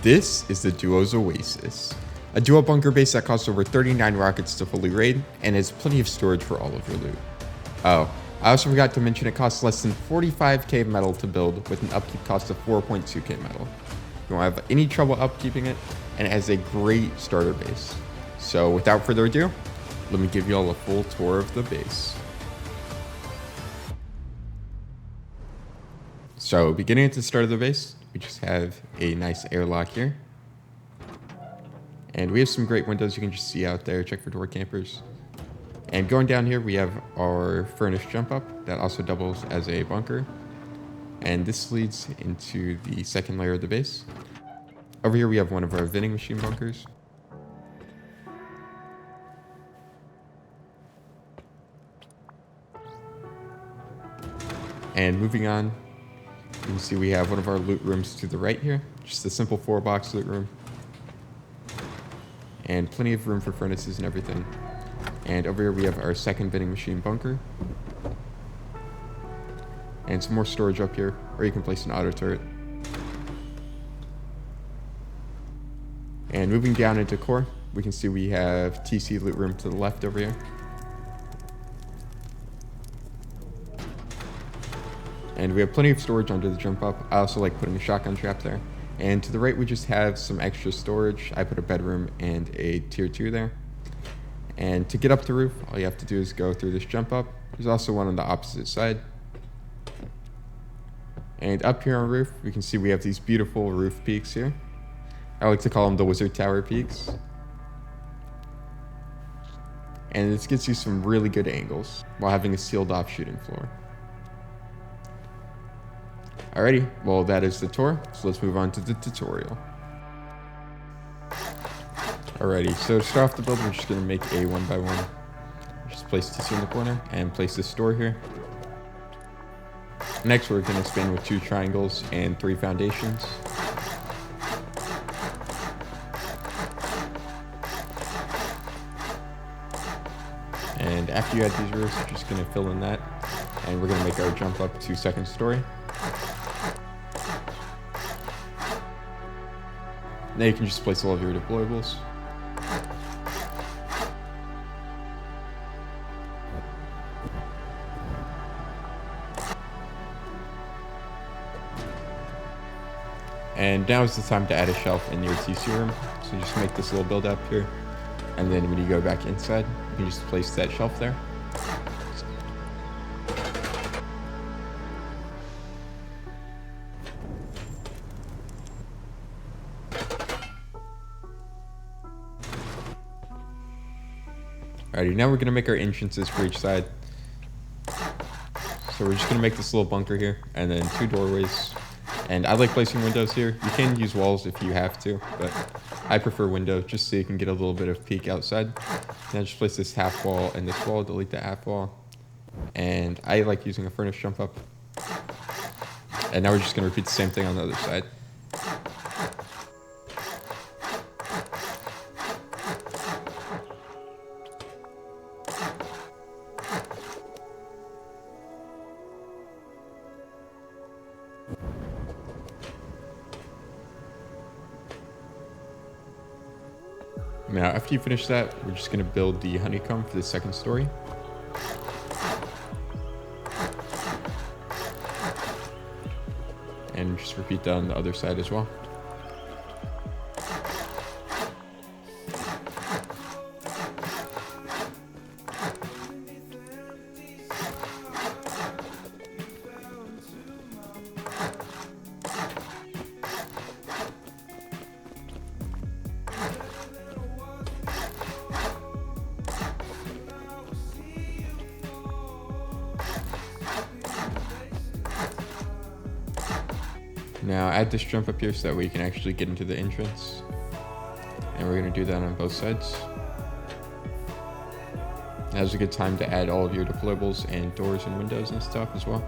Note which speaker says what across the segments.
Speaker 1: This is the Duo's Oasis, a duo bunker base that costs over 39 rockets to fully raid and has plenty of storage for all of your loot. Oh, I also forgot to mention it costs less than 45k metal to build with an upkeep cost of 4.2k metal. You won't have any trouble upkeeping it, and it has a great starter base. So without further ado, let me give you all a full tour of the base. So beginning at the start of the base, we just have a nice airlock here. And we have some great windows you can just see out there. Check for door campers. And going down here, we have our furnace jump up that also doubles as a bunker. And this leads into the second layer of the base. Over here, we have one of our vending machine bunkers. And moving on, you can see we have one of our loot rooms to the right here. Just a simple 4-box loot room. And plenty of room for furnaces and everything. And over here we have our second vending machine bunker. And some more storage up here, or you can place an auto turret. And moving down into core, we can see we have TC loot room to the left over here. And we have plenty of storage under the jump up. I also like putting a shotgun trap there. And to the right, we just have some extra storage. I put a bedroom and a tier 2 there. And to get up the roof, all you have to do is go through this jump up. There's also one on the opposite side. And up here on the roof, we can see we have these beautiful roof peaks here. I like to call them the Wizard Tower peaks. And this gets you some really good angles while having a sealed off shooting floor. Alrighty, well that is the tour, so let's move on to the tutorial. Alrighty, so to start off the build, we're just going to make a 1x1. Just place TC in the corner and place this door here. Next, we're going to expand with 2 triangles and 3 foundations. And after you add these roofs, you're just going to fill in that, and we're going to make our jump up to 2nd story. Now you can just place all of your deployables. And now is the time to add a shelf in your TC room. So just make this little build up here. And then when you go back inside, you can just place that shelf there. Alrighty, now we're going to make our entrances for each side. So we're just going to make this little bunker here, and then 2 doorways. And I like placing windows here. You can use walls if you have to, but I prefer window just so you can get a little bit of peek outside. Now just place this half wall and this wall, delete the half wall. And I like using a furnace jump up. And now we're just going to repeat the same thing on the other side. Now, after you finish that, we're just going to build the honeycomb for the 2nd story. And just repeat that on the other side as well. Now add this jump up here so that way you can actually get into the entrance. And we're going to do that on both sides. Now's a good time to add all of your deployables and doors and windows and stuff as well.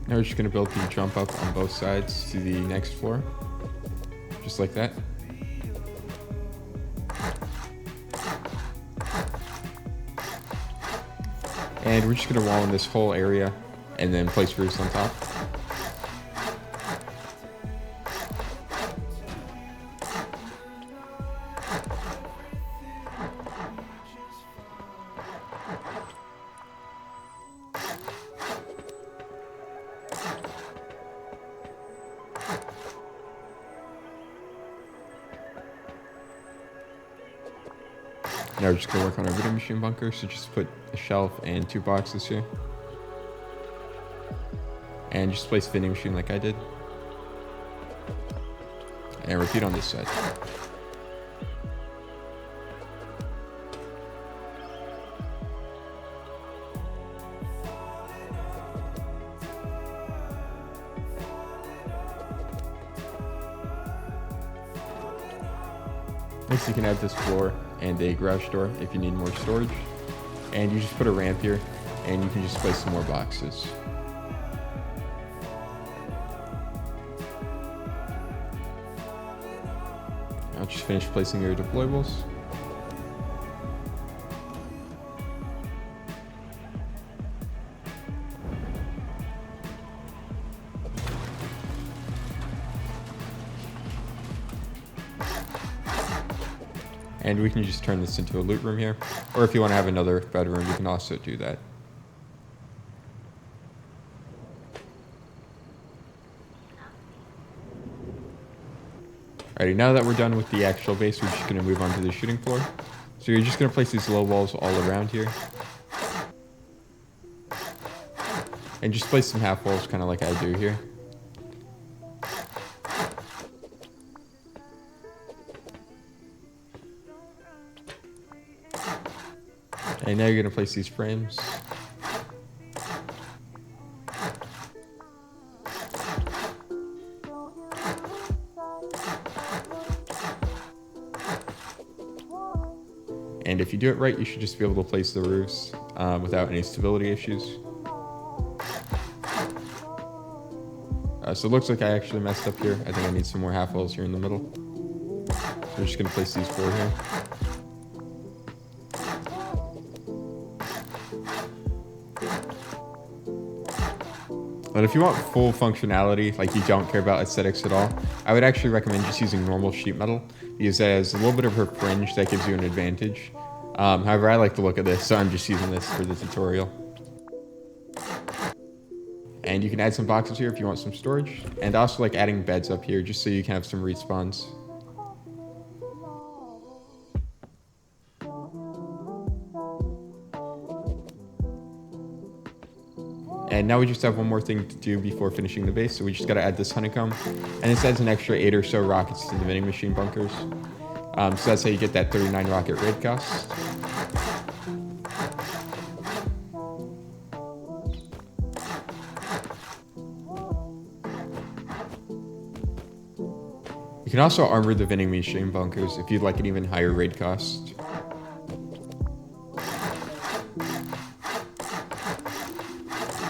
Speaker 1: Now we're just going to build the jump up on both sides to the next floor. Just like that. And we're just going to wall in this whole area and then place roofs on top. Now we're just going to work on our vending machine bunker, so just put a shelf and 2 boxes here. And just place vending machine like I did. And repeat on this side. Next, you can add this floor and a garage door if you need more storage. And you just put a ramp here, and you can just place some more boxes. Now just finish placing your deployables. And we can just turn this into a loot room here. Or if you want to have another bedroom, you can also do that. Alrighty, now that we're done with the actual base, we're just going to move on to the shooting floor. So you're just going to place these low walls all around here. And just place some half walls, kind of like I do here. And now you're going to place these frames. And if you do it right, you should just be able to place the roofs without any stability issues. So it looks like I actually messed up here. I think I need some more half walls here in the middle. So we're just going to place these 4 here. But if you want full functionality, like you don't care about aesthetics at all, I would actually recommend just using normal sheet metal, because it has a little bit of a fringe that gives you an advantage. However, I like the look of this, so I'm just using this for the tutorial. And you can add some boxes here if you want some storage. And I also like adding beds up here, just so you can have some respawns. And now we just have one more thing to do before finishing the base, so we just got to add this honeycomb. And this adds an extra 8 or so rockets to the vending machine bunkers. So that's how you get that 39 rocket raid cost. You can also armor the vending machine bunkers if you'd like an even higher raid cost.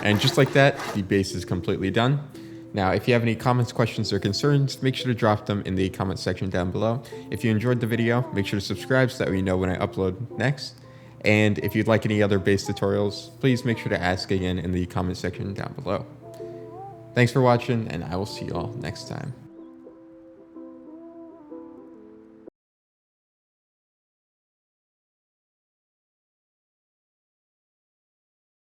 Speaker 1: And just like that, the base is completely done. Now, if you have any comments, questions, or concerns, make sure to drop them in the comment section down below. If you enjoyed the video, make sure to subscribe so that you know when I upload next. And if you'd like any other base tutorials, please make sure to ask again in the comment section down below. Thanks for watching, and I will see you all next time.